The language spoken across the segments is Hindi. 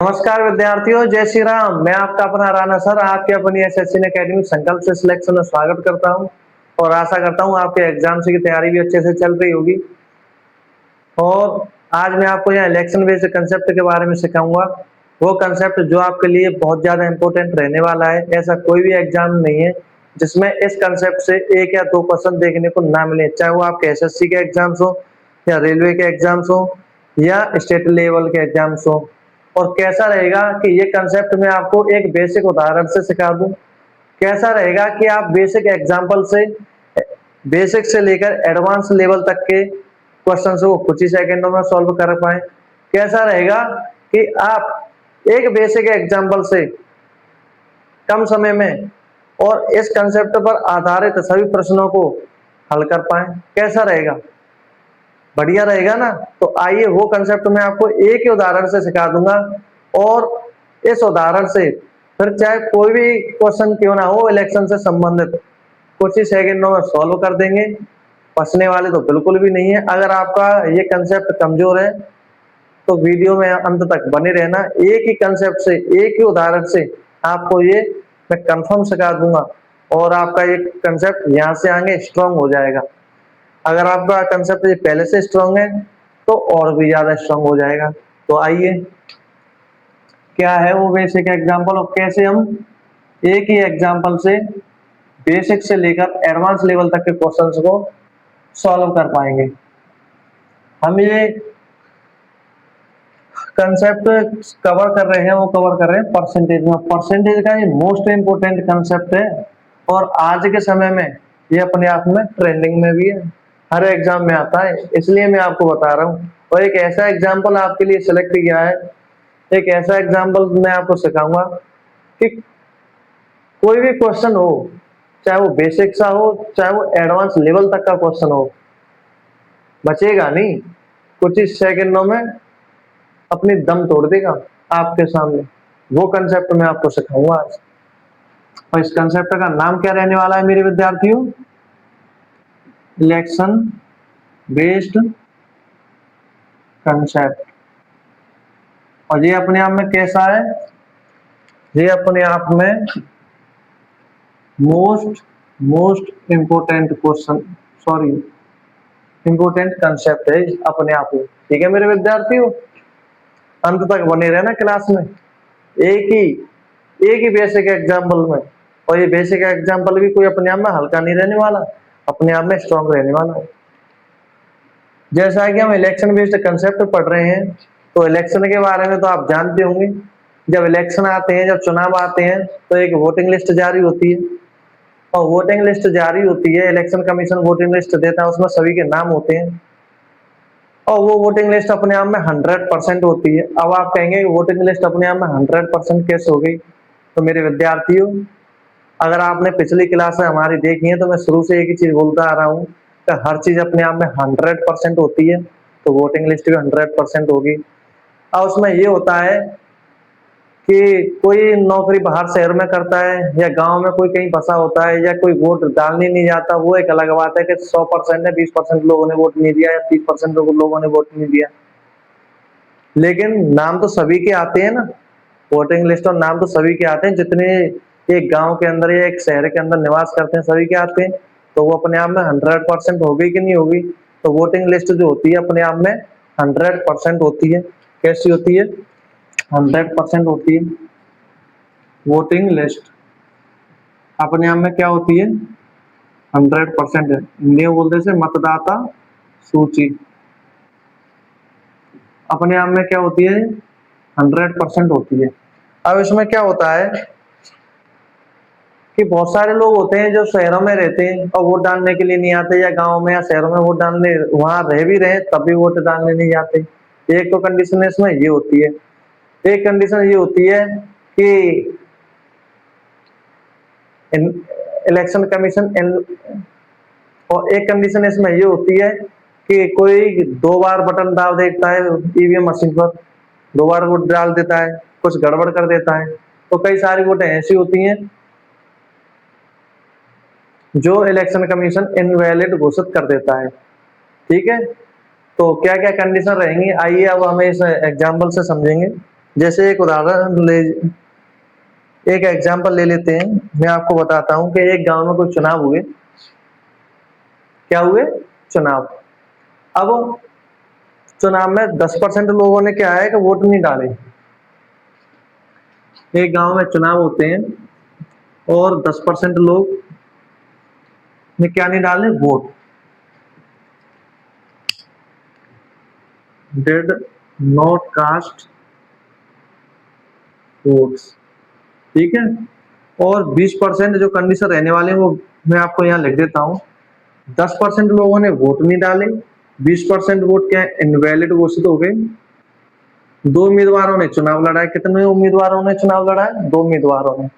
नमस्कार विद्यार्थियों, जय श्री राम। मैं आपका अपना राणा सर आपके अपनी एसएससी एकेडमी संकल्प से सिलेक्शन में स्वागत करता हूं और आशा करता हूं आपके एग्जाम्स की तैयारी भी अच्छे से चल रही होगी। और आज मैं आपको यहाँ इलेक्शन बेस्ड कंसेप्ट के बारे में सिखाऊंगा, वो कंसेप्ट जो आपके लिए बहुत ज्यादा इंपॉर्टेंट रहने वाला है। ऐसा कोई भी एग्जाम नहीं है जिसमें इस कंसेप्ट से एक या दो क्वेश्चन देखने को ना मिले, चाहे वो आपके एसएससी के एग्जाम्स हो या रेलवे के एग्जाम्स हो या स्टेट लेवल के एग्जाम्स हो। और कैसा रहेगा कि ये कंसेप्ट मैं आपको एक बेसिक उदाहरण से सिखा दूं। कैसा रहेगा कि आप बेसिक एग्जाम्पल से, बेसिक से लेकर एडवांस लेवल तक के क्वेश्चन को कुछ ही सेकंडों में सॉल्व कर पाए। कैसा रहेगा कि आप एक बेसिक एग्जाम्पल से कम समय में और इस कंसेप्ट पर आधारित सभी प्रश्नों को हल कर पाए। कैसा रहेगा? बढ़िया रहेगा ना। तो आइए वो कंसेप्ट मैं आपको एक ही उदाहरण से सिखा दूंगा और इस उदाहरण से फिर चाहे कोई भी क्वेश्चन क्यों ना हो इलेक्शन से संबंधित, कुछ ही सेकंडों में सॉल्व कर देंगे। फंसने वाले तो बिल्कुल भी नहीं है। अगर आपका ये कंसेप्ट कमजोर है तो वीडियो में अंत तक बने रहना। एक ही कंसेप्ट से, एक ही उदाहरण से आपको ये मैं कंफर्म सिखा दूंगा और आपका ये कंसेप्ट यहाँ से आगे स्ट्रांग हो जाएगा। अगर आपका कंसेप्ट ये पहले से स्ट्रांग है तो और भी ज्यादा स्ट्रांग हो जाएगा। तो आइए, क्या है वो बेसिक एग्जांपल और कैसे हम एक ही एग्जांपल से बेसिक से लेकर एडवांस लेवल तक के क्वेश्चंस को सॉल्व कर पाएंगे। हम ये कंसेप्ट कवर कर रहे हैं, वो कवर कर रहे हैं परसेंटेज में। परसेंटेज का ये मोस्ट इंपोर्टेंट कंसेप्ट है और आज के समय में ये अपने आप में ट्रेंडिंग में भी है, हर एग्जाम में आता है, इसलिए मैं आपको बता रहा हूँ। और एक ऐसा एग्जाम्पल आपके लिए सिलेक्ट किया है, एक ऐसा एग्जाम्पल मैं आपको सिखाऊंगा कि कोई भी क्वेश्चन हो, चाहे वो बेसिक सा हो चाहे वो एडवांस लेवल तक का क्वेश्चन हो, बचेगा नहीं। कुछ ही सेकंडों में अपनी दम तोड़ देगा आपके सामने। वो कंसेप्ट मैं आपको सिखाऊंगा आज। और इस कंसेप्ट का नाम क्या रहने वाला है मेरे विद्यार्थियों? Election based concept. और ये अपने आप में कैसा है? ये अपने आप में most important question, sorry important concept है अपने आप में। ठीक है मेरे विद्यार्थियों, अंत तक बने रहना क्लास में, एक ही बेसिक एग्जाम्पल में। और ये बेसिक एग्जाम्पल भी कोई अपने आप में हल्का नहीं रहने वाला, अपने आप में स्ट्रॉन्ग रहने वाला है। जैसा कि हम इलेक्शन बेस्ड कंसेप्ट पढ़ रहे हैं तो इलेक्शन के बारे में तो आप जानते होंगे। जब इलेक्शन आते हैं, जब चुनाव आते हैं तो एक वोटिंग लिस्ट जारी होती है और वोटिंग लिस्ट जारी होती है, इलेक्शन कमीशन वोटिंग लिस्ट देता है, उसमें सभी के नाम होते हैं और वो वोटिंग लिस्ट अपने आप में 100% होती है। अब आप कहेंगे वोटिंग लिस्ट अपने आप में 100% कैसे हो गई? तो मेरे विद्यार्थियों, अगर आपने पिछली क्लास में हमारी देखी है तो मैं शुरू से एक ही चीज बोलता आ रहा हूँ कि हर चीज अपने आप में 100% होती है, तो वोटिंग लिस्ट भी 100% होगी। अब उसमें ये होता है कि कोई नौकरी बाहर शहर में करता है या गांव में कोई कहीं फंसा होता है या कोई वोट डालने नहीं जाता, वो एक अलग बात है कि 100% है, 20% लोगों ने वोट नहीं दिया या 30% लोगों ने वोट नहीं दिया, लेकिन नाम तो सभी के आते हैं ना। वोटिंग लिस्ट और नाम तो सभी के आते हैं, जितने एक गांव के अंदर या एक शहर के अंदर निवास करते हैं सभी के आते हैं। तो वो अपने आप में 100% होगी कि नहीं होगी? तो वोटिंग लिस्ट जो होती है अपने आप में 100% होती है। कैसी होती है? 100% होती है। वोटिंग लिस्ट अपने आप में क्या होती है? 100% है। हिंदी में बोलते से मतदाता सूची अपने आप में क्या होती है? 100% होती है। अब इसमें क्या होता है कि बहुत सारे लोग होते हैं जो शहरों में रहते हैं और वोट डालने के लिए नहीं आते, या गांव में या शहरों में वोट डालने वहां रह भी रहे तब भी वोट डालने नहीं जाते। एक तो कंडीशन इसमें ये होती है। एक कंडीशन ये होती है कि इलेक्शन कमीशन, और एक कंडीशन इसमें ये होती है कि कोई 2 बार बटन दाब देता है ईवीएम मशीन पर, 2 बार वोट डाल देता है, कुछ गड़बड़ कर देता है, तो कई सारी वोटें ऐसी होती हैं जो इलेक्शन कमीशन इनवैलिड घोषित कर देता है। ठीक है, तो क्या क्या कंडीशन रहेंगी, आइए अब हमें इस एग्जाम्पल से समझेंगे। जैसे एक एग्जांपल ले लेते हैं। मैं आपको बताता हूँ कि एक गांव में कुछ चुनाव हुए। क्या हुए? चुनाव। अब चुनाव में 10% लोगों ने क्या है कि वोट नहीं डाले। एक गांव में चुनाव होते हैं और 10% लोग ने क्या नहीं डाले? Vote. Did not cast votes. ठीक है। और 20% जो कंडीशन रहने वाले हैं वो मैं आपको यहाँ लिख देता हूँ। 10% लोगों ने वोट नहीं डाले, 20% वोट क्या है? इनवैलिड घोषित हो गए। दो उम्मीदवारों ने चुनाव लड़ा है। कितने उम्मीदवारों ने चुनाव लड़ा है? दो उम्मीदवारों ने।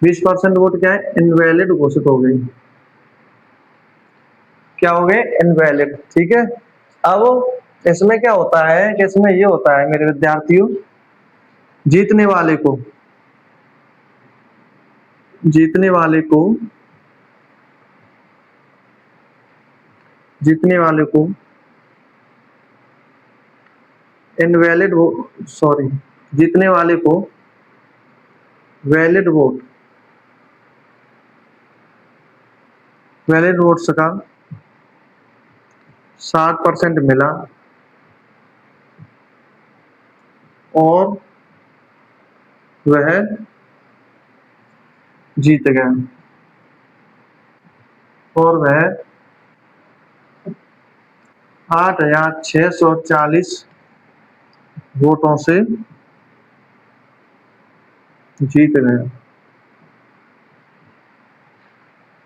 20% वोट क्या है? इनवैलिड घोषित हो गई। क्या हो गए? इनवैलिड। ठीक है। अब इसमें क्या होता है कि इसमें ये होता है मेरे विद्यार्थियों, जीतने वाले को जीतने वाले को जीतने वाले को इनवैलिड सॉरी जीतने वाले को वैलिड वोट्स का 60% मिला और वह जीत गया। और वह 8,640 वोटों से जीत गया।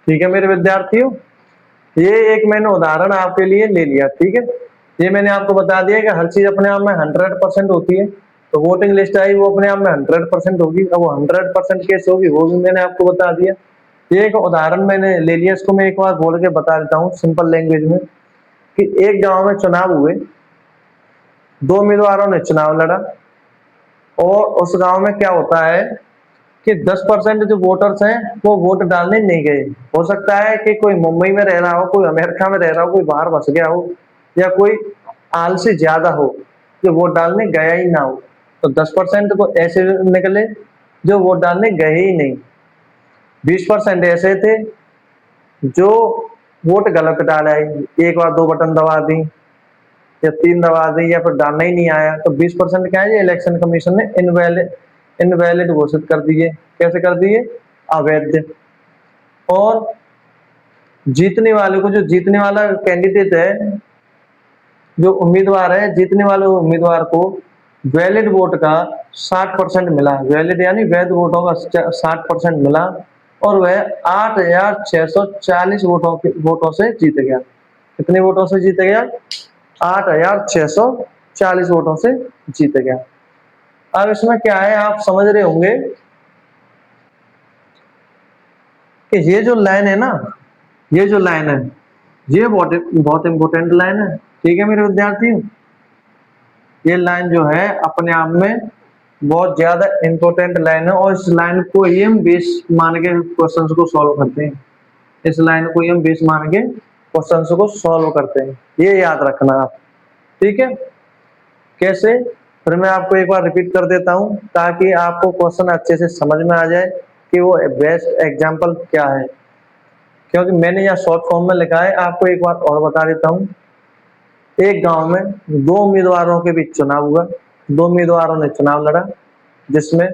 ठीक है मेरे विद्यार्थियों, ये एक मैंने उदाहरण आपके लिए ले लिया। ठीक है। ये मैंने आपको बता दिया कि हर चीज अपने आप में 100% होती है। तो वोटिंग लिस्ट आई वो अपने आप में 100% होगी। अब वो 100% कैसे होगी वो भी मैंने आपको बता दिया। ये एक उदाहरण मैंने ले लिया, इसको मैं एक बार बोल के बता देता हूँ सिंपल लैंग्वेज में कि एक गांव में चुनाव हुए, दो उम्मीदवारों ने चुनाव लड़ा और उस गांव में क्या होता है कि 10% जो वोटर्स हैं वो वोट डालने नहीं गए। हो सकता है कि कोई मुंबई में रह रहा हो, कोई अमेरिका में रह रहा हो, कोई बाहर बस गया हो, या कोई आलसी ज्यादा हो जो वोट डालने गया ही ना हो। तो 10% तो ऐसे निकले जो वोट डालने गए ही नहीं। 20% ऐसे थे जो वोट गलत डाला है, एक बार दो बटन दबा दी या तीन दबा दी या फिर डालना ही नहीं आया। तो 20% क्या है? इलेक्शन कमीशन ने इनवैलिड घोषित कर दिए। कैसे कर दिए? अवैध। और जीतने वाले को, जो जीतने वाला कैंडिडेट है, जो उम्मीदवार है, जीतने वाले उम्मीदवार को वैलिड वोट का 60% मिला। वैलिड यानी वैध वोटों का 60% मिला और वह 8,640 वोटों से जीत गया। कितने वोटों से जीत गया? 8,640 वोटों से जीत गया। अब इसमें क्या है आप समझ रहे होंगे कि ये जो लाइन है ना, ये जो लाइन है ये बहुत बहुत इंपॉर्टेंट लाइन है। ठीक है मेरे विद्यार्थियों, ये लाइन जो है अपने आप में बहुत ज्यादा इंपॉर्टेंट लाइन है और इस लाइन को ही हम बेस मान के क्वेश्चंस को सॉल्व करते हैं। इस लाइन को ही हम बेस मान के क्वेश्चंस को सॉल्व करते हैं, ये याद रखना आप। ठीक है। कैसे? फिर मैं आपको एक बार रिपीट कर देता हूं ताकि आपको क्वेश्चन अच्छे से समझ में आ जाए कि वो बेस्ट एग्जांपल क्या है, क्योंकि मैंने यहाँ शॉर्ट फॉर्म में लिखा है। आपको एक बात और बता देता हूँ। एक गांव में दो उम्मीदवारों के बीच चुनाव हुआ, दो उम्मीदवारों ने चुनाव लड़ा जिसमें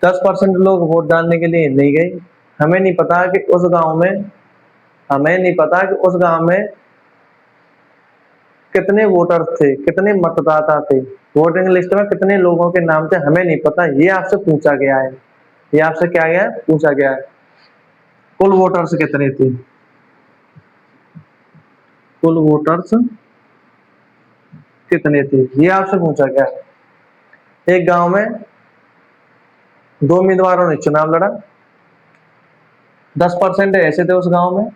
10% लोग वोट डालने के लिए नहीं गए। हमें नहीं पता कि उस गांव में हमें नहीं पता कि उस गांव में कितने वोटर थे, कितने मतदाता थे, वोटिंग लिस्ट में कितने लोगों के नाम थे, हमें नहीं पता। ये आपसे पूछा गया है। ये आपसे क्या गया है? पूछा गया है। कुल वोटर्स कितने थे? कुल वोटर्स कितने थे ये आपसे पूछा गया है। एक गांव में दो उम्मीदवारों ने चुनाव लड़ा, 10% ऐसे थे उस गांव में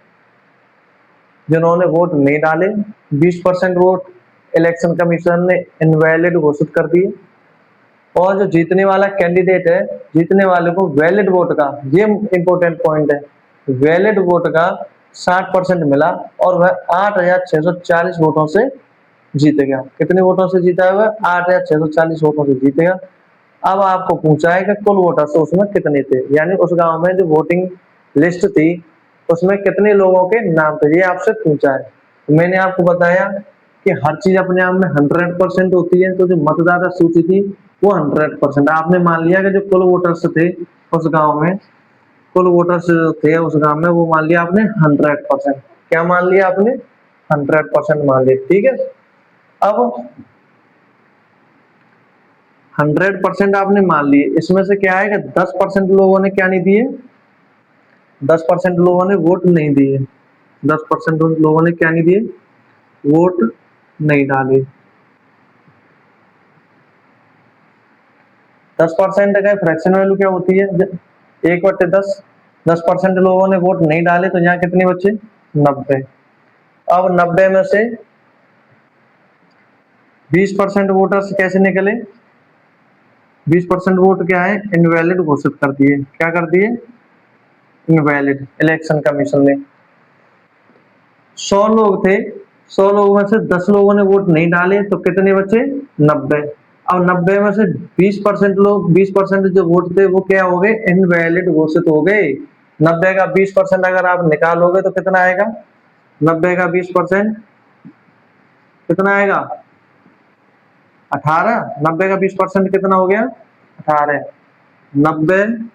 जिन्होंने वोट नहीं डाले, 20% वोट इलेक्शन कमीशन ने इनवैलिड घोषित कर दिए और जो जीतने वाला कैंडिडेट है, जीतने वाले को वैलिड वोट का, ये इंपॉर्टेंट पॉइंट है, वैलिड वोट का 60% मिला और वह 8,640 वोटों से जीतेगा। कितने वोटों से जीता है? 8 या 640 वोटों से जीतेगा। अब आपको पूछा है कि कुल वोटर्स उसमें कितने थे, यानी उस गांव में जो वोटिंग लिस्ट थी उसमें कितने लोगों के नाम थे, ये आपसे पूछा है। तो मैंने आपको बताया कि हर चीज अपने आप में 100% होती है, तो जो मतदाता सूची थी वो 100%। आपने मान लिया कि जो कुल वोटर्स थे उस गांव में, कुल वोटर्स थे उस गांव में, वो मान लिया आपने 100%। क्या मान लिया आपने? 100% मान लिया, ठीक है। अब 100% आपने मान लिए, इसमें से क्या है कि 10% लोगों ने क्या नहीं दिए, 10% लोगों ने वोट नहीं दिए, 10% लोगों ने क्या नहीं दिए, वोट नहीं डाले। 10% का फ्रैक्शन वैल्यू क्या होती है? 1/10। 10% लोगों ने वोट नहीं डाले तो यहाँ कितने बचे? 90। अब 90 में से 20% वोटर्स कैसे निकले? 20% वोट क्या है? इनवैलिड घोषित कर दिए। क्या कर दिए? इनवैलिड, इलेक्शन कमीशन ने। 100 लोग थे, 100 लोगों में से 10 लोगों ने वोट नहीं डाले तो कितने बचे? 90। अब 90 में से 20% लोग, 20% जो वोट थे वो क्या हो गए? इनवैलिड घोषित हो गए। 90 का 20% अगर आप निकालोगे तो कितना आएगा? 90 का 20% कितना आएगा? 18। 90 का 20% कितना हो गया? 18। 90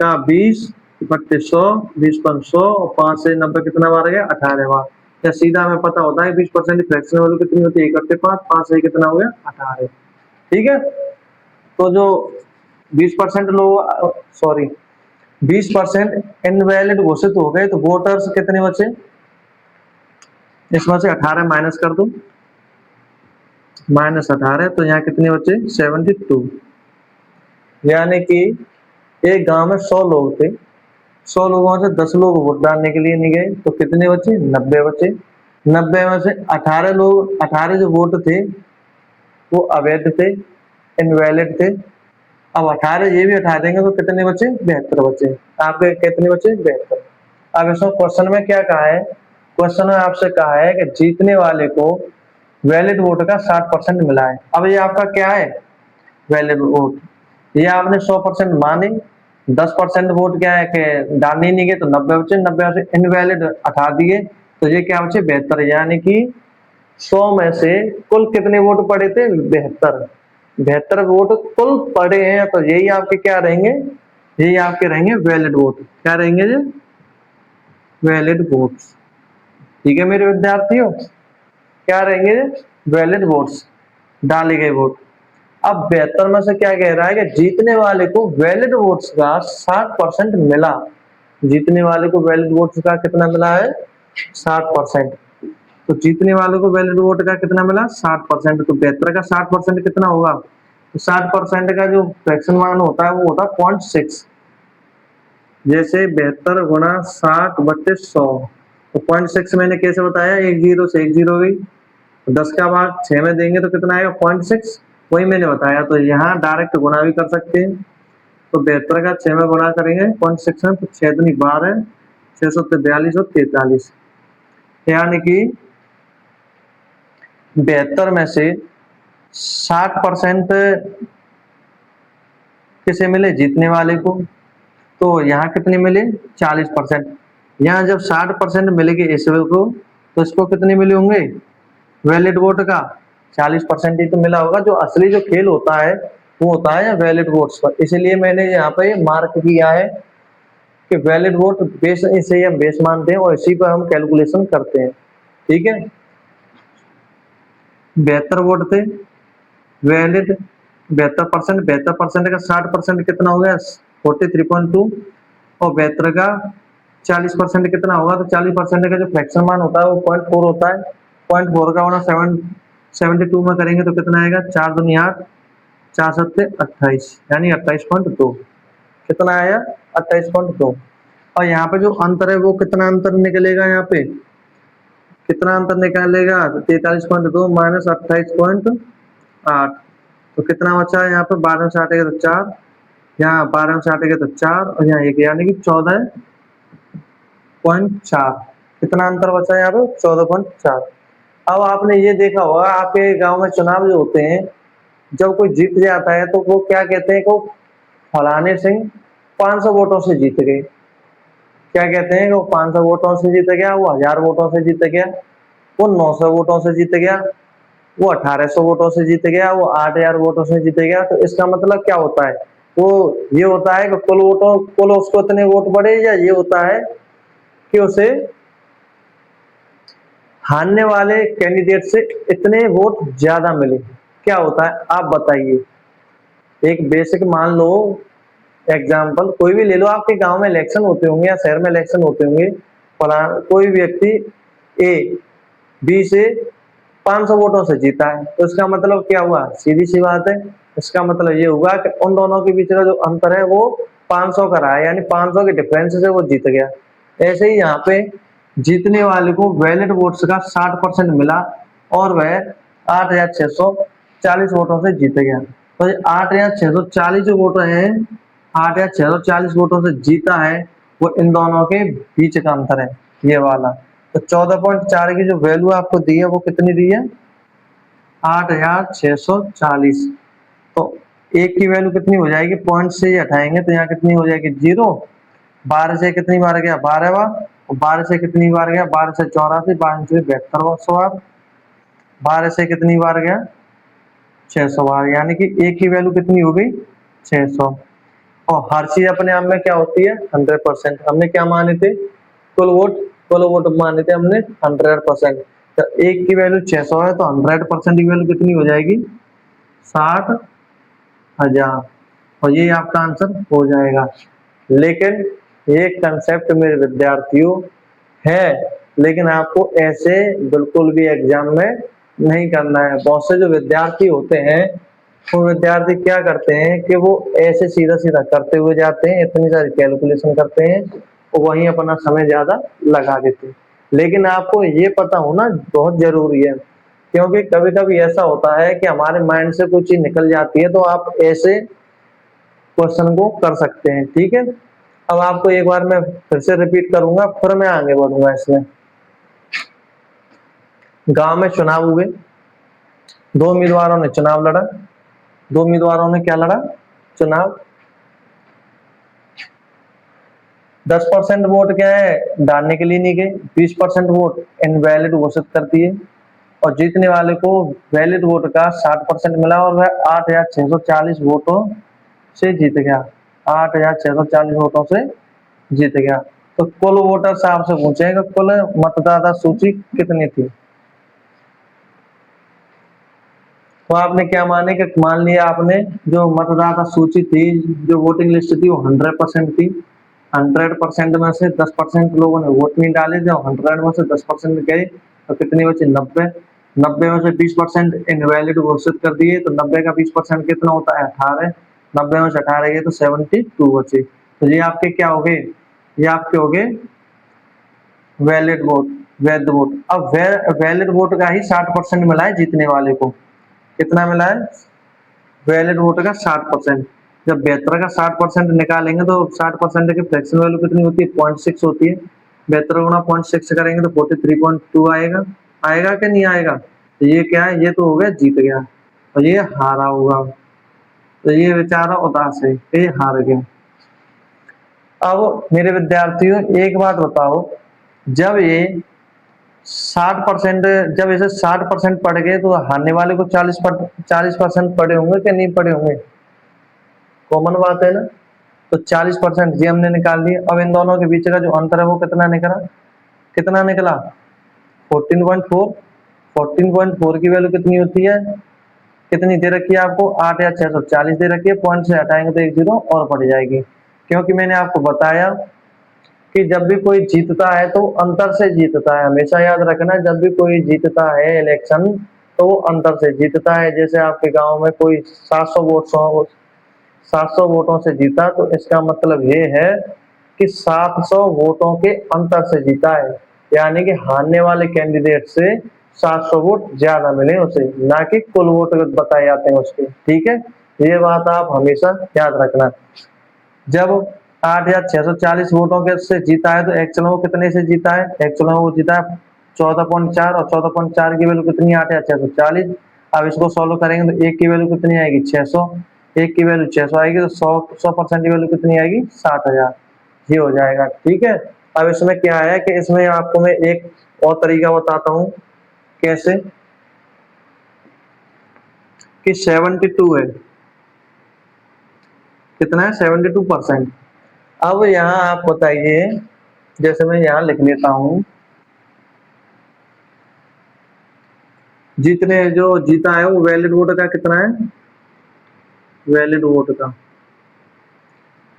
का 20 बट्टे 100, 20 और 5 से 90 कितना बार गया? 18 बार। या सीधा हमें पता होता है 20% की फ्रैक्शन वैल्यू कितनी होती है? 1/5, 5 से कितना हो गया? 18। ठीक है। तो जो 20% लोग, सॉरी, 20% इनवैलिड घोषित हो गए तो वोटर्स कितने बचे? इसमें से 18 माइनस कर दो, -18 तो यहाँ कितने बचे? 72। यानी कि एक गांव में 100 लोग थे, 100 लोगों से 10 लोग वोट डालने के लिए नहीं गए तो कितने बचे? 90 बचे। 90 में से 18 लोग, 18 जो वोट थे वो अवैध थे, इनवैलिड थे। अब 18 ये भी हटा देंगे तो कितने बचे? 72 बचे। आपके कितने बचे? 72। अब इसमें क्वेश्चन में क्या कहा है? क्वेश्चन में आपसे कहा है कि जीतने वाले को वैलिड वोट का 60% मिला है। अब ये आपका क्या है? Valid vote. ये आपने 100% माने, 10% वोट क्या है कि डालने नहीं गए तो 90 बचे, 90 से इनवैलिड हटा दिए तो ये क्या बचे? 72। यानी कि 100 में से कुल कितने वोट पड़े थे? 72। 72 वोट कुल पड़े हैं तो यही आपके क्या रहेंगे? यही आपके रहेंगे वैलिड वोट। क्या रहेंगे ये? Valid votes. ठीक है मेरे विद्यार्थियों, क्या रहेंगे? वैलिड वोट्स, डाले गए वोट। अब 72 में से क्या कह रहा है कि जीतने वाले को वैलिड वोट्स का 60% मिला। जीतने वाले को वैलिड वोट्स का कितना मिला है? 60%। तो जीतने वाले को वैलिड वोट का कितना मिला? 60%। तो 72 का 60% कितना होगा? तो 60% का जो फ्रैक्शन मान होता है वो होता है 0.6। जैसे 72 गुणा 60/100, तो 0.6 मैंने कैसे बताया? एक जीरो से एक जीरो गई, 10 का भाग 6 में देंगे तो कितना आएगा? 0.6। वही मैंने बताया। तो यहाँ डायरेक्ट गुणा भी कर सकते हैं। तो 72 का 6 में गुणा करेंगे 0.6 में तो 6 दूनी 12, 6 सत्ते 42 और 43। यानी कि 72 में से 60% किसे मिले? जीतने वाले को। तो यहाँ कितने मिले? 40%। यहाँ जब 60% मिलेगी इस को तो इसको कितने मिले होंगे? वैलिड वोट का 40% ही तो मिला होगा। जो असली जो खेल होता है वो होता है वैलिड वोट्स पर। इसलिए मैंने यहाँ पे मार्क किया है कि वैलिड वोट बेस, इसे हम बेस मानते हैं और इसी पर हम कैलकुलेशन करते हैं। ठीक है। 72 वोट थे वैलिड, 72%, 72% का 60% कितना हो गया? 43.2। और 72 का 40% कितना होगा? तो 40% का जो फ्रैक्शन मान होता है वो 0.4 होता है। 0.4 का होना 72 में करेंगे तो कितना आएगा? 4 दूनी 8, 4 सत्ते 28, यानी 28.2। कितना आया? 28.2। और यहाँ पे जो अंतर है वो कितना अंतर निकलेगा? यहाँ पे कितना अंतर निकालेगा? 43.2 माइनस 28.8, तो कितना बचा है यहाँ पे? 12 से हटेगा तो 4, यहाँ 12 से हटेगा तो 4 और यहाँ 1, यानी कि 14.4। कितना अंतर बचा है यहाँ पे? 14.4। अब आपने ये देखा होगा आपके गांव में चुनाव जो होते हैं, जब कोई जीत जाता है तो वो क्या कहते हैं, को फलाने सिंह 500 वोटों से जीत गए। क्या कहते हैं, वो 500 वोटों से जीत गया, वो 1000 वोटों से जीत गया, वो 900 वोटों से जीत गया, वो 1800 वोटों से जीत गया, वो 8000 वोटों से जीत गया। तो इसका मतलब क्या होता है, वो ये होता है कि कुल उसको इतने वोट पड़े, या ये होता है कि उसे हारने वाले कैंडिडेट से इतने वोट ज्यादा मिले। क्या होता है आप बताइए। एक बेसिक मान लो, एग्जाम्पल कोई भी ले लो, आपके गांव में इलेक्शन होते होंगे या शहर में इलेक्शन होते होंगे, फलाना कोई व्यक्ति ए बी से 500 वोटों से जीता है, तो इसका मतलब क्या हुआ, सीधी सी बात है, इसका मतलब ये हुआ कि उन दोनों के बीच का जो अंतर है वो 500 का रहा है, यानी 500 के डिफरेंस से वो जीत गया। ऐसे ही यहाँ पे जीतने वाले को वैलिड वोट्स का 60% मिला और वह 8640 वोटों से जीत गया। तो 8640 जो वोट हैं, 8640 वोटों से जीता है, वो इन दोनों के बीच का अंतर है, ये वाला। तो 14.4 की जो वैल्यू आपको दी है वो कितनी दी है, 8640। तो एक की वैल्यू कितनी हो जाएगी, पॉइंट से ही हटाएंगे तो यहाँ कितनी हो जाएगी, 0। 12 से कितनी बार गया, 12वां, और 12 से कितनी बार गया, 12 से 84, 12 से 72, 12 से कितनी बार गया, 600 बार, यानी कि एक की वैल्यू कितनी हो गई, 600। और हर चीज अपने आप में क्या होती है, 100%। हमने क्या माने थे, कुल वोट, कुल वोट माने थे हमने 100%। तो एक की वैल्यू 600 है, तो 100% की वैल्यू कितनी हो जाएगी, 60,000। और ये आपका आंसर हो जाएगा। लेकिन ये कंसेप्ट मेरे विद्यार्थियों है, लेकिन आपको ऐसे बिल्कुल भी एग्जाम में नहीं करना है। बहुत से जो विद्यार्थी होते हैं, वो विद्यार्थी क्या करते हैं कि वो ऐसे सीधा सीधा करते हुए जाते हैं, इतनी सारी कैलकुलेशन करते हैं, और वहीं अपना समय ज्यादा लगा देते हैं। लेकिन आपको ये पता होना बहुत जरूरी है, क्योंकि कभी कभी ऐसा होता है कि हमारे माइंड से कोई चीज निकल जाती है, तो आप ऐसे क्वेश्चन को कर सकते हैं। ठीक है, अब आपको एक बार मैं फिर से रिपीट करूंगा, फिर मैं आगे बढ़ूंगा इसमें। गांव में चुनाव हुए, दो उम्मीदवारों ने चुनाव लड़ा, दो उम्मीदवारों ने क्या लड़ा, चुनाव। 10% वोट क्या है, डालने के लिए नहीं गए, 20% वोट इनवैलिड घोषित कर दिए, और जीतने वाले को वैलिड वोट का 60% मिला, और वह 8640 वोटों से जीत गया, 8640 वोटों से जीत गया। तो कुल वोटर साहब से पूछेगा, कुल मतदाता सूची कितनी थी। तो आपने क्या माने कि मान लिया आपने जो मतदाता सूची थी, जो वोटिंग लिस्ट थी, वो 100% थी। 100% में से 10% लोगों ने वोट नहीं डाले, जब 100 में से 10% गए तो कितनी बची, 90। 90 में से 20% इनवैलिड घोषित कर दिए, तो 90 का 20% कितना होता है, 18। 90 में से 18 गए तो 72 बचे। तो ये आपके क्या हो गए, ये आपके हो गए वैलिड वोट, वैध वोट। अब वैलिड वोट का ही 60% मिला है जीतने वाले को। कितना मिला है, वैलिड वोट का 60%। जब 72 का 60% निकालेंगे तो 60% की फ्रैक्शन वैल्यू कितनी होती है, 0.6 होती है। 72 गुणा 0.6 करेंगे तो 43.2 आएगा। आएगा कि नहीं आएगा, तो ये क्या है, ये तो हो गया जीत गया, और ये हारा होगा। तो ये बेचारा उदास है, ये हार गया। अब मेरे विद्यार्थियों एक बात बताओ, जब ये 60%, जब इसे 60% पढ़ गए, तो हारने वाले को 40% पढ़े होंगे कि नहीं पढ़े होंगे, कॉमन बात है ना। तो 40% जी हमने निकाल दिया। अब इन दोनों के बीच का जो अंतर है वो कितना निकला, कितना निकला, 14.4। 14.4 की वैल्यू कितनी होती है, कितनी दे रखी है आपको, 8640 दे रखी है। पॉइंट से हटाएंगे तो एक जीरो और पड़ जाएगी, क्योंकि मैंने आपको बताया कि जब भी कोई जीतता है तो अंतर से जीतता है। हमेशा याद रखना, जब भी कोई जीतता है इलेक्शन, तो वो अंतर से जीतता है। जैसे आपके गांव में कोई 700 वोटों से जीता, तो इसका मतलब ये है कि 700 वोटों के अंतर से जीता है, यानी कि हारने वाले कैंडिडेट से 700 वोट ज्यादा मिले उसे, ना कि कुल वोट बताए जाते हैं उसके। ठीक है, ये बात आप हमेशा याद रखना। जब 8640 वोटों के से जीता है, तो एक्चुअल में वो कितने से जीता है, एक्चुअल में वो जीता है 14.4 और 14.4 की वैल्यू कितनी 8,640। अब इसको सॉल्व करेंगे तो एक की वैल्यू कितनी आएगी 600, एक की वैल्यू 600 आएगी तो 100% की वैल्यू कितनी आएगी 7,000। ये हो जाएगा, ठीक है। अब इसमें क्या है कि इसमें आपको मैं एक और तरीका बताता हूँ कैसे, कि 72 है, कितना है 72%। अब यहाँ आप बताइए, जैसे मैं यहाँ लिख लेता हूँ, जितने जो जीता है वो वैलिड वोट का कितना है, वैलिड वोट का,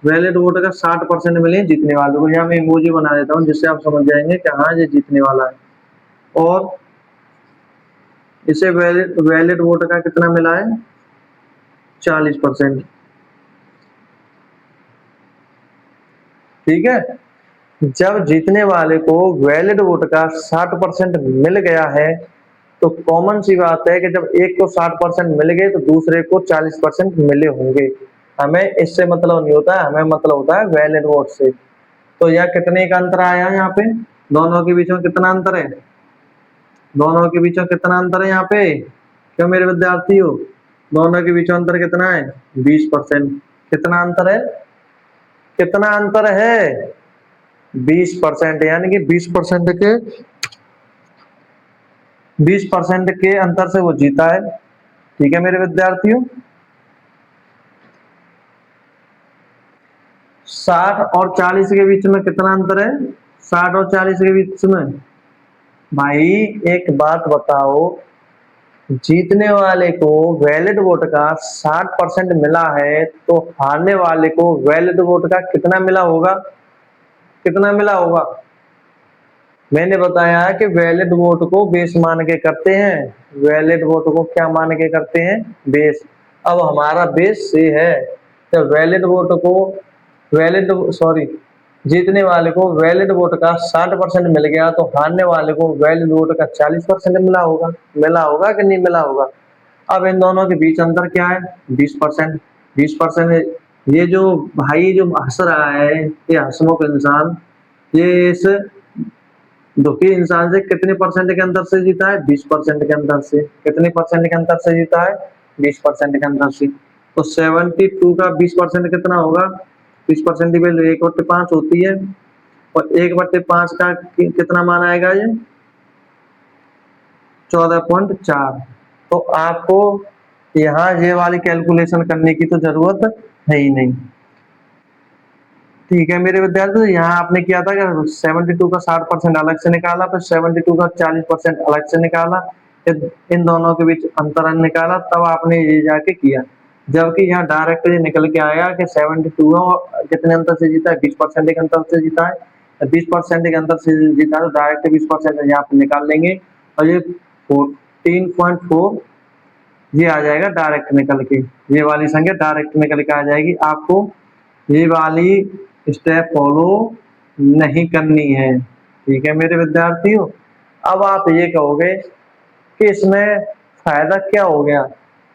वैलिड वोट का 60% मिले जीतने वाले को। यहाँ मैं इमोजी बना देता हूँ जिससे आप समझ जाएंगे कि हाँ ये जीतने वाला है। और इसे वैलिड वैलिड वोट का कितना मिला है 40%, ठीक है। जब जीतने वाले को वैलिड वोट का 60% मिल गया है तो कॉमन सी बात है कि जब एक को 60% मिल गए तो दूसरे को 40% मिले होंगे। हमें इससे मतलब नहीं होता है, हमें मतलब होता है वैलिड वोट से। तो यह कितने का अंतर आया यहाँ पे, दोनों के बीच में कितना अंतर है, दोनों के बीच में कितना अंतर है यहाँ पे, क्यों मेरे विद्यार्थियों, दोनों के बीच में अंतर कितना है 20%। कितना अंतर है, कितना अंतर है 20%, यानी कि 20% के 20% के अंतर से वो जीता है, ठीक है मेरे विद्यार्थियों। 60 और 40 के बीच में कितना अंतर है, 60 और 40 के बीच में, भाई एक बात बताओ, जीतने वाले को वैलिड वोट का 60% मिला है तो हारने वाले को वैलिड वोट का कितना मिला होगा, कितना मिला होगा। मैंने बताया है कि वैलिड वोट को बेस मान के करते हैं, वैलिड वोट को क्या मान के करते हैं, बेस। अब हमारा बेस से है तो वैलिड वोट को वैलिड सॉरी जीतने वाले को वैलिड वोट का 60% मिल गया तो हारने वाले को वैलिड वोट का 40% मिला होगा, मिला होगा कि नहीं मिला होगा। अब इन दोनों के बीच अंतर क्या है 20%, 20%। ये जो भाई जो हंस रहा है ये हंसमुख इंसान, ये इस दुखी इंसान से कितने परसेंट के अंतर से जीता है, 20% के अंतर से। कितने परसेंट के अंतर से जीता है, 20% के अंतर से। तो 72 का 20% कितना होगा, 20% की वैल्यू 1/5 होती है और 1/5 का कितना मान आएगा ये 14.4। तो आपको यहाँ ये वाली कैलकुलेशन करने की तो जरूरत है ही नहीं, ठीक है मेरे विद्यार्थी। तो यहाँ आपने किया था कि 72 का 60% अलग से निकाला, फिर 72 का 40% अलग से निकाला, फिर इन दोनों के बीच अंतर निकाला, तब आपने ये जाके किया। जबकि यहाँ डायरेक्ट ये निकल के आया कि 72 कितने अंतर से जीता है, 20% के अंतर से जीता है। 20% के अंतर से जीता है तो डायरेक्ट 20% यहाँ पे निकाल लेंगे और ये 14.4 ये आ जाएगा डायरेक्ट निकल के, ये वाली संख्या डायरेक्ट निकल के आ जाएगी। आपको ये वाली स्टेप फॉलो नहीं करनी है, ठीक है मेरे विद्यार्थियों। अब आप ये कहोगे कि इसमें फायदा क्या हो गया,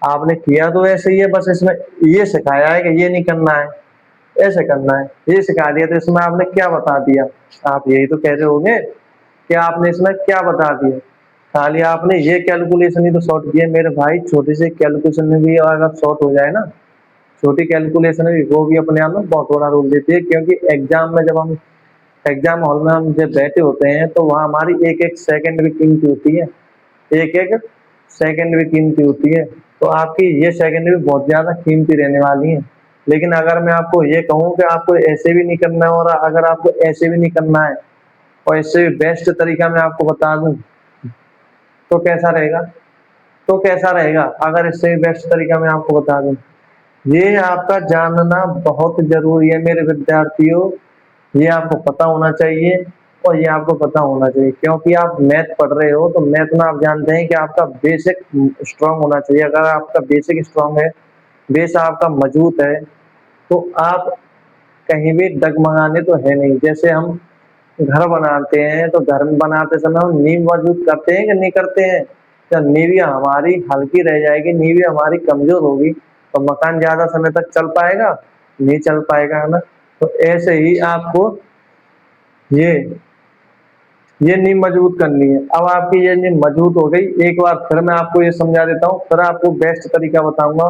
आपने किया तो ऐसे ही है, बस इसमें ये सिखाया है कि ये नहीं करना है, ऐसे करना है, ये सिखा दिया, तो इसमें आपने क्या बता दिया। आप यही तो कह रहे होंगे कि आपने इसमें क्या बता दिया, खाली आपने ये कैलकुलेशन ही तो शॉर्ट किया मेरे भाई। छोटी सी कैलकुलेशन में भी अगर शॉर्ट हो जाए ना, छोटी कैलकुलेशन है वो भी अपने आप में बहुत बड़ा रोल देती है। क्योंकि एग्जाम में जब हम एग्जाम हॉल में हम जब बैठे होते हैं तो वहाँ हमारी एक एक सेकंड भी कीमती होती है, एक एक सेकंड भी कीमती होती है। तो आपकी ये सेकंड भी बहुत ज्यादा कीमती रहने वाली है। लेकिन अगर मैं आपको ये कहूँ कि आपको ऐसे भी नहीं करना है और अगर आपको ऐसे भी नहीं करना है और इससे भी बेस्ट तरीका मैं आपको बता दूं तो कैसा रहेगा, तो कैसा रहेगा अगर इससे भी बेस्ट तरीका मैं आपको बता दूं। ये आपका जानना बहुत जरूरी है मेरे विद्यार्थियों, ये आपको पता होना चाहिए और ये आपको पता होना चाहिए क्योंकि आप मैथ पढ़ रहे हो तो मैथ में आप जानते हैं कि आपका बेसिक स्ट्रांग होना चाहिए। अगर आपका बेसिक स्ट्रांग है, बेस आपका मजबूत है, तो आप कहीं भी डगमगाने तो है नहीं। जैसे हम घर बनाते हैं तो घर में बनाते समय हम नींव मजबूत करते हैं कि नहीं करते हैं, जब नींव हमारी हल्की रह जाएगी, नींव हमारी कमजोर होगी तो मकान ज्यादा समय तक चल पाएगा, नहीं चल पाएगा, है ना। तो ऐसे ही आपको ये ये नींव मजबूत करनी है। अब आपकी ये नींव मजबूत हो गई, एक बार फिर मैं आपको ये समझा देता हूँ, फिर आपको बेस्ट तरीका बताऊंगा,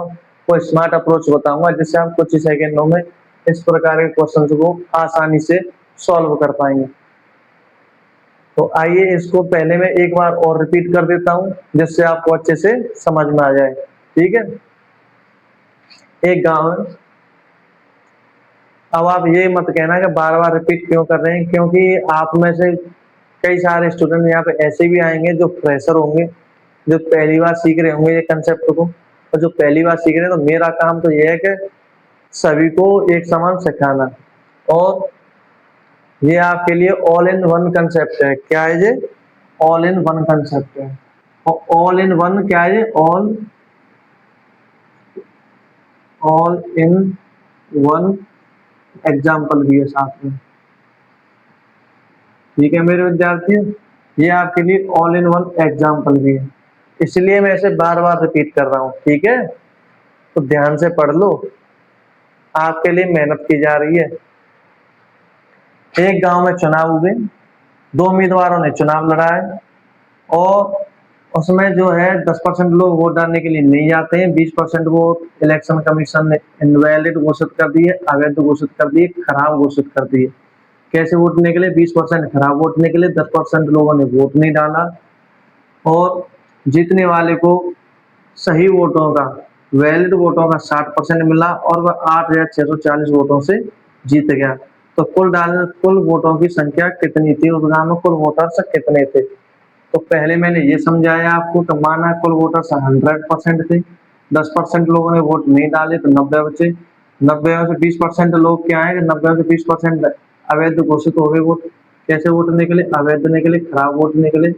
कोई स्मार्ट अप्रोच बताऊंगा जिससे आप कुछ ही सेकंडों में इस प्रकार के क्वेश्चन को आसानी से सॉल्व कर पाएंगे। तो आइए इसको पहले मैं एक बार और रिपीट कर देता हूँ जिससे आपको अच्छे से समझ में आ जाए। ठीक है, एक गांव है। अब आप ये मत कहना कि बार बार रिपीट क्यों कर रहे हैं, क्योंकि आप में से कई सारे स्टूडेंट यहाँ पे ऐसे भी आएंगे जो फ्रेशर होंगे, जो पहली बार सीख रहे होंगे ये कंसेप्ट को। और जो पहली बार सीख रहे हैं तो मेरा काम तो ये है कि सभी को एक समान सिखाना। और ये आपके लिए ऑल इन वन कंसेप्ट है। क्या है ये? ऑल इन वन कंसेप्ट है। और ऑल इन वन क्या है? All all in one example भी है साथ में। ठीक है मेरे विद्यार्थी, ये आपके लिए ऑल इन वन एग्जाम्पल भी है, इसलिए मैं इसे बार बार रिपीट कर रहा हूँ। ठीक है, तो ध्यान से पढ़ लो, आपके लिए मेहनत की जा रही है। एक गांव में चुनाव हुए, दो उम्मीदवारों ने चुनाव लड़ा है और उसमें जो है 10% लोग वोट डालने के लिए नहीं जाते हैं, 20% वोट इलेक्शन कमीशन ने इनवैलिड घोषित कर दिए, अवैध घोषित कर दिए, खराब घोषित कर दिए। कैसे वोट निकले? 20% खराब वोट निकले, 10% लोगों ने वोट नहीं डाला और जीतने वाले को सही वोटों का, वैलिड वोटों का 60% मिला और वह 8,640 वोटों से जीत गया। तो कुल वोटों की संख्या कितनी थी? उस गांव में कुल वोटर्स कितने थे? तो पहले मैंने ये समझाया आपको कि माना कुल वोटर्स 100% थे, 10% लोगों ने वोट नहीं डाले तो 90 बचे। 90 में से 20% लोग क्या है? 90 में से 20% अवैध घोषित हो गए वोट। कैसे वोट निकले? अवैध निकले, खराब वोट निकले।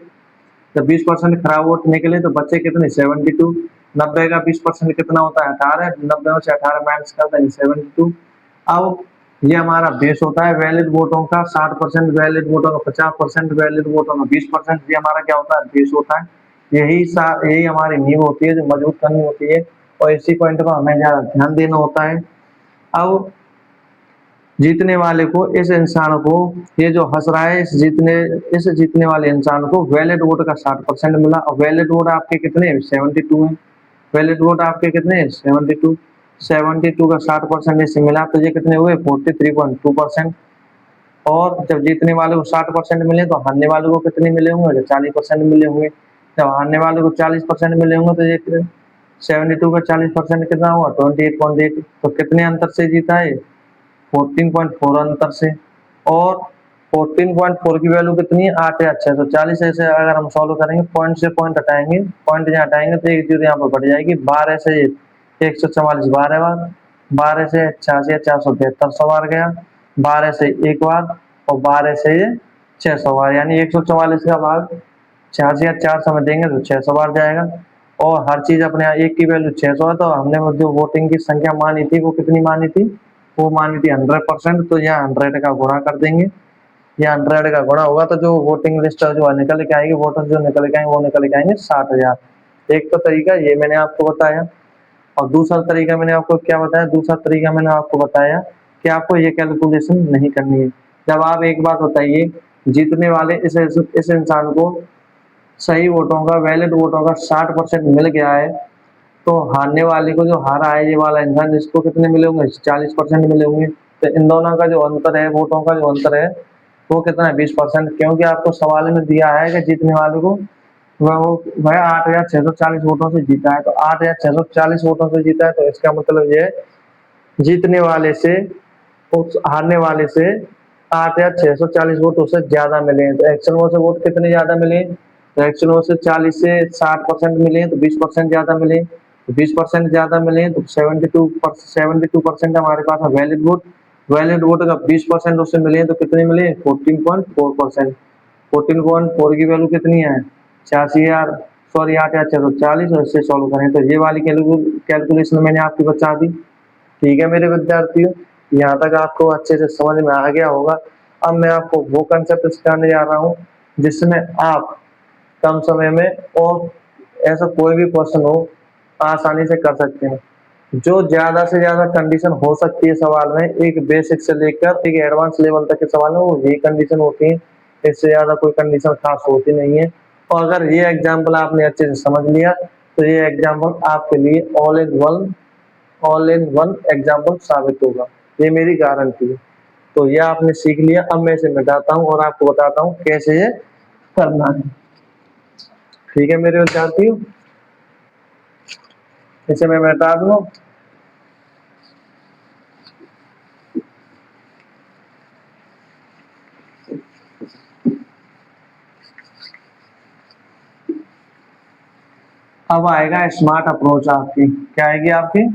जब 20% खराब वोट निकले तो बच्चे कितने? 72। 90 का 20% कितना होता है? 18। 90 में से 18 माइनस कर देंगे 72। अब ये हमारा बेस होता है वैलिड वोटों का 60%, वैलिड वोटों का 50%, वैलिड वोटों का 20%। ये हमारा क्या होता है? बेस होता है। यही हमारी नींव होती है जो मजबूत करनी होती है और इसी पॉइंट पर हमें ज्यादा ध्यान देना होता है। अब जीतने वाले को, इस इंसान को, ये जो हंस रहा है इस जीतने वाले इंसान को वैलिड वोट का 60% मिला और वैलिड वोट आपके कितने? 72 है। वैलिड वोट आपके कितने? 72। 72 का 60% इससे मिला तो ये कितने हुए? 43.2%। और जब जीतने वाले को 60% मिले तो हारने वाले को कितने मिले होंगे? 40% मिले होंगे। जब हारने वाले को 40% मिले होंगे तो ये 72 का 40% कितना हुआ? 28.8। तो कितने अंतर से जीता है? 14.4 अंतर से। और 14.4 की वैल्यू कितनी है? 8,640। ऐसे अगर हम सॉल्व करेंगे, पॉइंट से पॉइंट हटाएंगे, पॉइंट जहाँ हटाएंगे तो एक जीरो यहाँ पर बढ़ जाएगी। 12 से 144 12 बार, 12 से 86 472 100 बार गया, 12 से एक बार और 12 से 600 बार, यानी 144 का भाग 86 या 400 में देंगे तो 600 बार जाएगा। और हर चीज अपने यहाँ एक की वैल्यू 600 है, तो हमने जो वोटिंग की संख्या मानी थी वो कितनी मानी थी? वो मानी थी 100%। तो यहाँ 100 का गुणा कर देंगे, यहाँ 100 का गुणा होगा तो जो वोटिंग लिस्ट जो निकल के आएगी, वोटर जो निकल के आएंगे वो निकल के आएंगे 60,000। एक तो तरीका ये मैंने आपको बताया। और दूसरा तरीका मैंने आपको क्या बताया? दूसरा तरीका मैंने आपको बताया कि आपको ये कैलकुलेशन नहीं करनी है। जब आप एक बात बताइए, जीतने वाले इस इंसान को सही वोटों का, वैलिड वोटों का 60% मिल गया है, तो हारने वाले को, जो हारा है ये वाला इंसान, इसको कितने मिले होंगे? 40% मिले होंगे। तो इन दोनों का जो अंतर है, वोटों का जो अंतर है वो कितना है? 20%। क्योंकि आपको सवाल में दिया है कि जीतने वाले को वह 8,640 वोटों से जीता है, तो 8,640 वोटों से जीता है, तो इसका मतलब ये जीतने वाले से उस हारने वाले से 8,640 वोट उससे ज्यादा मिले हैं। तो एक्चुअल में उसे वोट कितने ज्यादा मिले हैं? तो एक्चुअल में उसे 40 से 60% मिले हैं, तो 20% ज्यादा मिले हैं। तो 20% ज्यादा मिले हैं तो 72% हमारे पास है वैलिड वोट। वैलिड वोट का 20% उससे मिले हैं तो कितने मिले हैं? 14.4%। 14.4 की वैल्यू कितनी है? 86,000, सॉरी 8,640। और इससे सॉल्व करें तो ये वाली कैलकुलेशन मैंने आपकी बता दी। ठीक है मेरे विद्यार्थियों, यहाँ तक आपको अच्छे से समझ में आ गया होगा। अब मैं आपको वो कंसेप्ट सिखाने जा रहा हूँ जिसमें आप कम समय में और ऐसा कोई भी क्वेश्चन हो आसानी से कर सकते हैं। जो ज्यादा से ज्यादा कंडीशन हो सकती है सवाल में, एक बेसिक से लेकर एक एडवांस लेवल तक के सवाल में, वो यही कंडीशन होती है इससे ज्यादा कोई कंडीशन खास होती नहीं है। और अगर ये एग्जाम्पल आपने अच्छे से समझ लिया तो ये एग्जाम्पल आपके लिए ऑल इन वन एग्जाम्पल साबित होगा, ये मेरी गारंटी है। तो ये आपने सीख लिया। अब मैं इसे मिटाता हूँ और आपको बताता हूँ कैसे ये करना है। ठीक है मेरे विद्यार्थियों, इसे मैं मिटा दूँ। अब आएगा स्मार्ट अप्रोच आपकी, क्या आएगी आपकी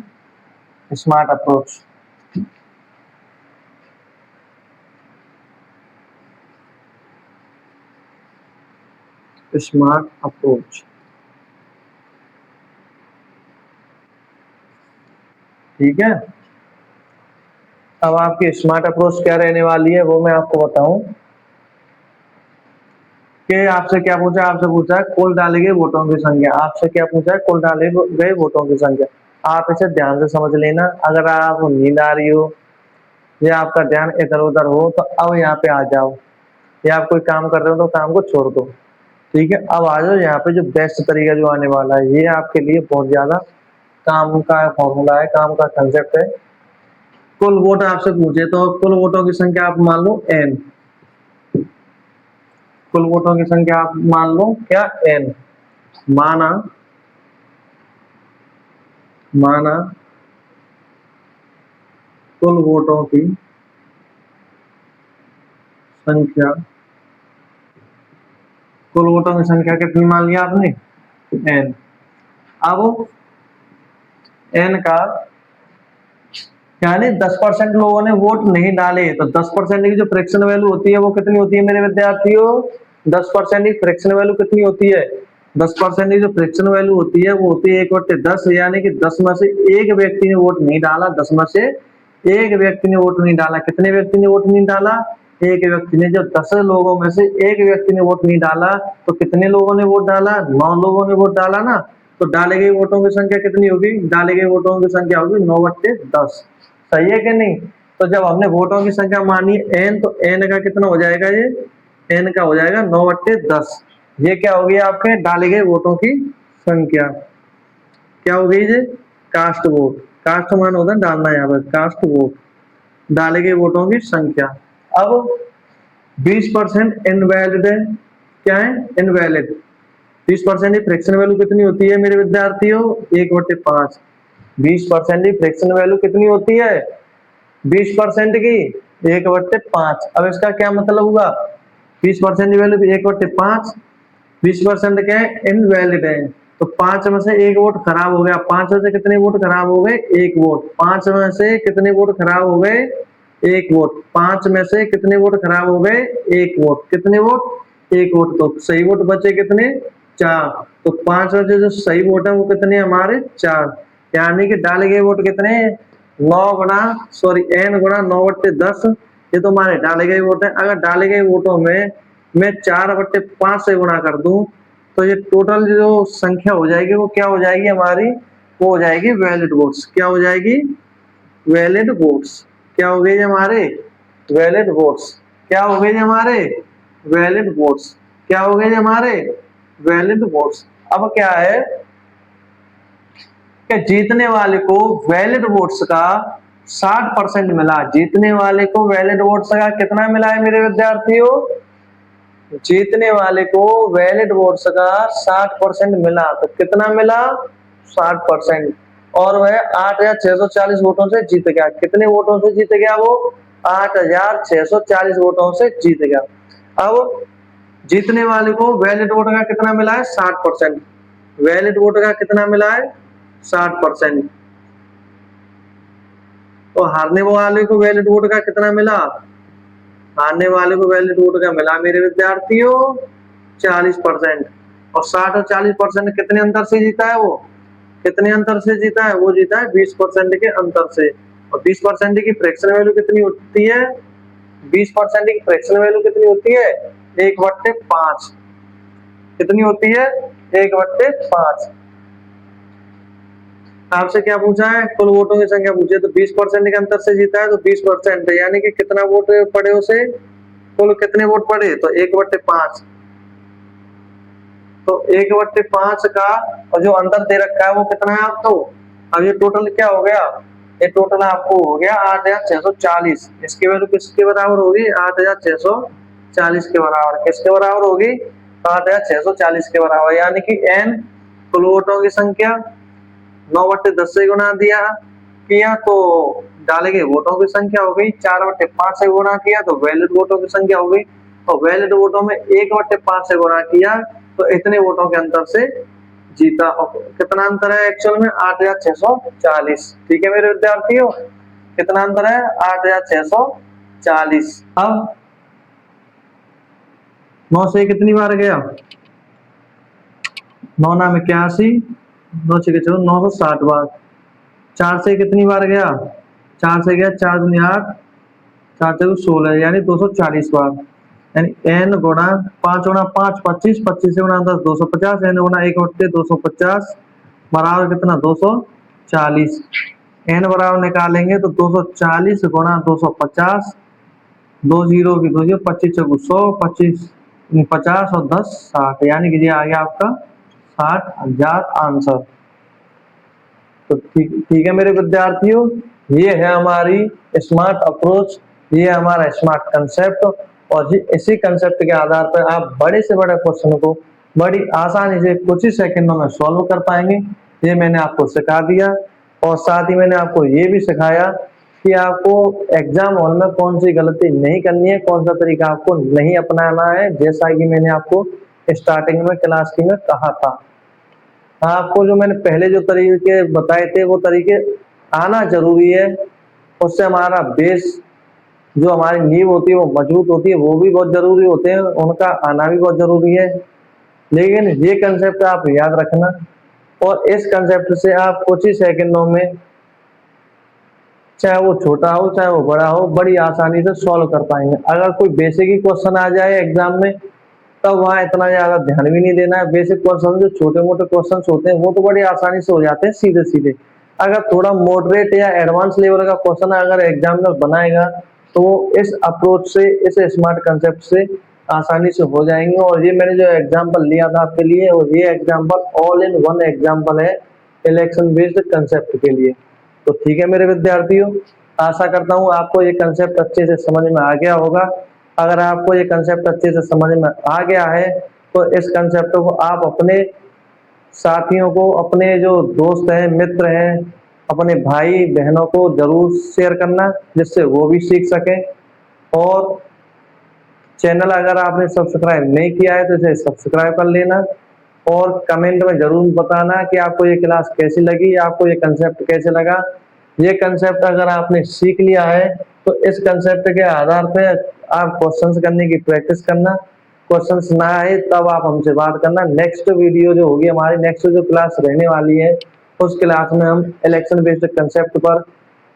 स्मार्ट अप्रोच। स्मार्ट अप्रोच, ठीक है। अब आपकी स्मार्ट अप्रोच क्या रहने वाली है वो मैं आपको बताऊं कि आपसे क्या पूछा, आपसे पूछा है कुल डाले गए वोटों की संख्या। आपसे क्या पूछा है, कुल डाले गए वोटों की संख्या। आप इसे ध्यान से समझ लेना। अगर आपको नींद आ रही हो या आपका ध्यान इधर उधर हो तो अब यहाँ पे आ जाओ, या आप कोई काम कर रहे हो तो काम को छोड़ दो। ठीक है, अब आ जाओ यहाँ पे। जो बेस्ट तरीका जो आने वाला है ये आपके लिए बहुत ज्यादा काम का फॉर्मूला है, काम का कंसेप्ट है। कुल वोट आपसे पूछे तो कुल वोटों की संख्या आप मान लो n। कुल वोटों की संख्या आप मान लो क्या n। माना माना कुल वोटों की संख्या, कुल वोटों की संख्या कितनी मान लिया आपने n। अब n का यानी 10% लोगों ने वोट नहीं डाले तो 10% की जो फ्रैक्शन वैल्यू होती है वो कितनी होती है मेरे विद्यार्थियों। 10% की फ्रैक्शन वैल्यू कितनी होती है, 10% की जो फ्रैक्शन वैल्यू होती है वो होती है 1/10। यानी कि 10 में से एक व्यक्ति ने वोट नहीं डाला, 10 में से एक व्यक्ति ने वोट नहीं डाला। कितने व्यक्ति ने वोट नहीं डाला, एक व्यक्ति ने। जब 10 लोगों में से एक व्यक्ति ने वोट नहीं डाला तो कितने लोगों ने वोट डाला, 9 लोगों ने वोट डाला ना। तो डाले गए वोटों की संख्या कितनी होगी, डाले गए वोटों की संख्या होगी 9/10। सही है कि नहीं। तो जब हमने वोटों की संख्या मानी n तो n का कितना हो जाएगा, ये n का हो जाएगा 9/10। ये क्या हो गया आपके डाले गए वोटों की संख्या। क्या हो गई ये कास्ट वोट। कास्ट मान होता है डालना, यहाँ पर कास्ट वोट, डाले गए वोटों की संख्या। अब 20% इनवैलिड है, क्या है इनवैलिड। 20% की फ्रैक्शन वैल्यू कितनी होती है मेरे विद्यार्थियों 1/5। 20% की फ्रैक्शन वैल्यू कितनी होती है 20% की 1/5। अब इसका क्या मतलब हुआ, 20% की वैल्यू 1/5, 20% क्या है इनवैलिड है। तो 5 में से एक वोट खराब हो गया। 5 में से कितने वोट खराब हो गए, एक वोट। 5 में से कितने वोट खराब हो गए, एक वोट। 5 में से कितने वोट खराब हो गए, एक वोट। कितने वोट, एक वोट। तो सही वोट बचे कितने, 4। तो 5 में से जो सही वोट है वो कितने हमारे 4। यानी कि डाले गए वोट कितने 9 गुणा 9/10। ये तो हमारे डाले गए वोट है। अगर डाले गए वोटों में मैं 4/5 से गुणा कर दूं तो ये टोटल जो संख्या हो जाएगी वो क्या हो जाएगी हमारी, वो हो जाएगी वैलिड वोट्स। क्या हो जाएगी, वैलिड वोट्स। क्या हो गई हमारे वैलिड वोट्स। क्या हो गई हमारे वैलिड वोट्स। क्या हो गए हमारे वैलिड वोट्स। अब क्या है कि जीतने वाले को वैलिड वोट्स का 60% मिला। जीतने वाले को वैलिड वोट्स का कितना मिला है मेरे विद्यार्थियों, जीतने वाले को वैलिड वोट्स का 60% मिला। तो कितना मिला 60%। और वह 8,640 वोटों से जीत गया। कितने वोटों से जीत गया वो, 8,640 वोटों से जीत गया। अब जीतने वाले को वैलिड वोट का कितना मिला है 60%। वैलिड वोट का कितना मिला है 60%। तो हारने वाले को वैलिड वोट का कितना मिला, हारने वाले को वैलिड वोट का मिला मेरे विद्यार्थियों 40%। और 60 और 40% कितने अंतर से जीता है वो, कितने अंतर से जीता है, वो जीता है 20% के अंतर से। और 20% की फ्रैक्शन वैल्यू कितनी होती है, 20% की फ्रैक्शन वैल्यू कितनी होती है 1/5। कितनी होती है 1/5। आपसे क्या पूछा है, कुल वोटों की संख्या पूछी है। तो 20% के अंतर से जीता है तो 20%, यानी कि कितना वोट पड़े उसे कुल कितने वोट पड़े, तो 1/5। तो 1/5 का, और जो अंदर दे रखा है वो कितना है आपको। अब ये टोटल क्या हो गया, ये टोटल आपको हो गया 8640। इसकी वैल्यू किसके बराबर होगी, 8640 के बराबर। किसके बराबर होगी, 8640 के बराबर। यानी कि n कुल वोटों की संख्या 9/10 से गुणा दिया किया तो डालेंगे वोटों की संख्या हो गई, 4/5 से गुणा किया तो वैलिड वोटों की संख्या हो गई, और वैलिड वोटों में 1/5 से गुणा किया तो इतने वोटों के अंतर से जीता। और कितना अंतर है एक्चुअल में, 8640। ठीक है मेरे विद्यार्थियों, कितना अंतर है, 8640। अब 9 से कितनी बार गया, 9 नाम 81, 9 से चलो 960 बार। 4 से कितनी बार गया, 4 से गया 4 दूनी 8, 4 से 16, यानी 240 बार। यानी n गुणा 5 गुणा 5 25, 25 से गुणा 10 250, n गुणा 1/250 बराबर कितना 240। n बराबर निकालेंगे तो 240 गुणा 250, 2 जीरो की 2 जीरो, 25 चौको 100, 25 50 और 10 60, यानी कि ये आ गया आपका 60,000 आंसर। तो ठीक है मेरे विद्यार्थियों, ये है हमारी स्मार्ट अप्रोच, ये हमारा स्मार्ट कंसेप्ट। और इसी कंसेप्ट के आधार पर आप बड़े से बड़े क्वेश्चन को बड़ी आसानी से कुछ ही सेकंडों में सॉल्व कर पाएंगे। ये मैंने आपको सिखा दिया, और साथ ही मैंने आपको ये भी सिखाया कि आपको एग्जाम हॉल में कौन सी गलती नहीं करनी है, कौन सा तरीका आपको नहीं अपनाना है, जैसा कि मैंने आपको स्टार्टिंग में क्लास की में कहा था। आपको जो मैंने पहले जो तरीके बताए थे वो तरीके आना जरूरी है, उससे हमारा बेस जो हमारी नींव होती है वो मजबूत होती है, वो भी बहुत जरूरी होते हैं, उनका आना भी बहुत जरूरी है। लेकिन ये कंसेप्ट आप याद रखना, और इस कंसेप्ट से आप कुछ ही सेकंडों में, चाहे वो छोटा हो चाहे वो बड़ा हो, बड़ी आसानी से सॉल्व कर पाएंगे। अगर कोई बेसिक ही क्वेश्चन आ जाए एग्जाम में, तब वहाँ इतना ज्यादा ध्यान भी नहीं देना है। बेसिक क्वेश्चन जो छोटे मोटे क्वेश्चन होते हैं वो तो बड़ी आसानी से हो जाते हैं सीधे सीधे। अगर थोड़ा मॉडरेट या एडवांस लेवल का क्वेश्चन अगर एग्जामिनर बनाएगा तो इस अप्रोच से, इस स्मार्ट कंसेप्ट से आसानी से हो जाएंगे। और ये मैंने जो एग्जाम्पल लिया था आपके लिए, और ये example all in one example है इलेक्शन बेस्ड कंसेप्ट के लिए। तो ठीक है मेरे विद्यार्थियों, आशा करता हूँ आपको ये कंसेप्ट अच्छे से समझ में आ गया होगा। अगर आपको ये कंसेप्ट अच्छे से समझ में आ गया है तो इस कंसेप्ट को आप अपने साथियों को, अपने जो दोस्त हैं, मित्र हैं, अपने भाई बहनों को जरूर शेयर करना, जिससे वो भी सीख सकें। और चैनल अगर आपने सब्सक्राइब नहीं किया है तो इसे सब्सक्राइब कर लेना, और कमेंट में जरूर बताना कि आपको ये क्लास कैसी लगी, आपको ये कंसेप्ट कैसे लगा। ये कंसेप्ट अगर आपने सीख लिया है तो इस कंसेप्ट के आधार पे आप क्वेश्चंस करने की प्रैक्टिस करना। क्वेश्चंस ना आए तब आप हमसे बात करना। नेक्स्ट वीडियो जो होगी हमारी, नेक्स्ट जो क्लास रहने वाली है, उस क्लास में हम इलेक्शन बेस्ड कंसेप्ट पर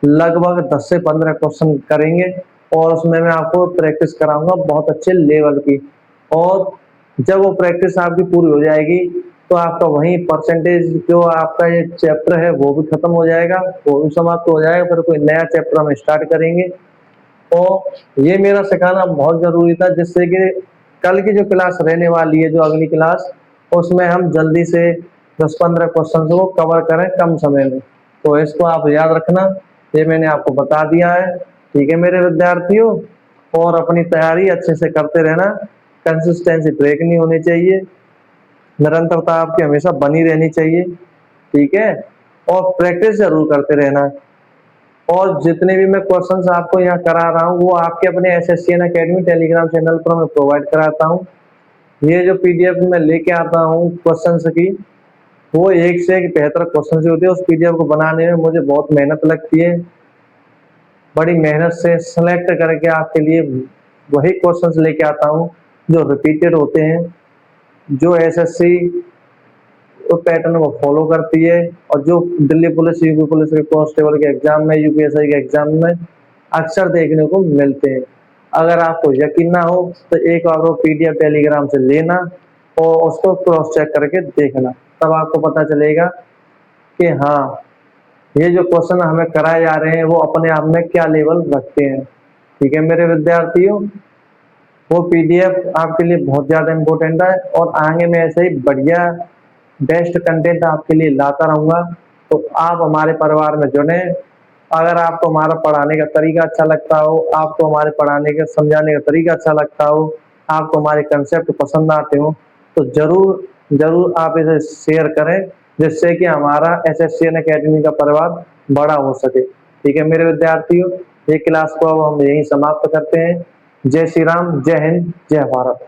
लगभग 10 से 15 क्वेश्चन करेंगे, और उसमें मैं आपको प्रैक्टिस कराऊंगा बहुत अच्छे लेवल की। और जब वो प्रैक्टिस आपकी पूरी हो जाएगी तो आपका वही परसेंटेज, जो आपका ये चैप्टर है वो भी खत्म हो जाएगा, वो भी समाप्त हो जाएगा, फिर कोई नया चैप्टर हम स्टार्ट करेंगे। तो ये मेरा सिखाना बहुत जरूरी था, जिससे कि कल की जो क्लास रहने वाली है, जो अगली क्लास, उसमें हम जल्दी से 10-15 क्वेश्चन को कवर करें कम समय में। तो इसको आप याद रखना, ये मैंने आपको बता दिया है। ठीक है मेरे विद्यार्थियों, और अपनी तैयारी अच्छे से करते रहना, कंसिस्टेंसी ब्रेक नहीं होनी चाहिए, निरंतरता आपकी हमेशा बनी रहनी चाहिए। ठीक है, और प्रैक्टिस जरूर करते रहना। और जितने भी मैं क्वेश्चंस आपको यहाँ करा रहा हूँ वो आपके अपने एसएससीएन एकेडमी टेलीग्राम चैनल पर मैं प्रोवाइड कराता हूँ। ये जो पीडीएफ मैं लेके आता हूँ क्वेश्चंस की, वो एक से एक बेहतर क्वेश्चन होते हैं। उस पीडीएफ को बनाने में मुझे बहुत मेहनत लगती है, बड़ी मेहनत से सेलेक्ट करके आपके लिए वही क्वेश्चंस लेके आता हूँ जो रिपीटेड होते हैं, जो एसएससी पैटर्न को फॉलो करती है, और जो दिल्ली पुलिस, यूपी पुलिस के कांस्टेबल के एग्जाम में, यूपीएससी के एग्जाम में अक्सर देखने को मिलते हैं। अगर आपको यकीन ना हो तो एक बार वो पीडीएफ टेलीग्राम से लेना और उसको क्रॉस चेक करके देखना, तब आपको पता चलेगा कि हाँ, ये जो क्वेश्चन हमें कराए जा रहे हैं वो अपने आप में क्या लेवल रखते हैं। ठीक है मेरे विद्यार्थियों, वो पीडीएफ आपके लिए बहुत ज़्यादा इम्पोर्टेंट है और आगे मैं ऐसे ही बढ़िया बेस्ट कंटेंट आपके लिए लाता रहूँगा। तो आप हमारे परिवार में जुड़ें। अगर आपको हमारा पढ़ाने का तरीका अच्छा लगता हो, आपको हमारे पढ़ाने का समझाने का तरीका अच्छा लगता हो, आपको हमारे कंसेप्ट पसंद आते हो, तो ज़रूर, ज़रूर आप इसे शेयर करें, जिससे कि हमारा एसएससीएन अकेडमी का परिवार बड़ा हो सके। ठीक है मेरे विद्यार्थियों, ये क्लास को अब हम यहीं समाप्त करते हैं। जय श्री राम, जय हिंद, जय भारत।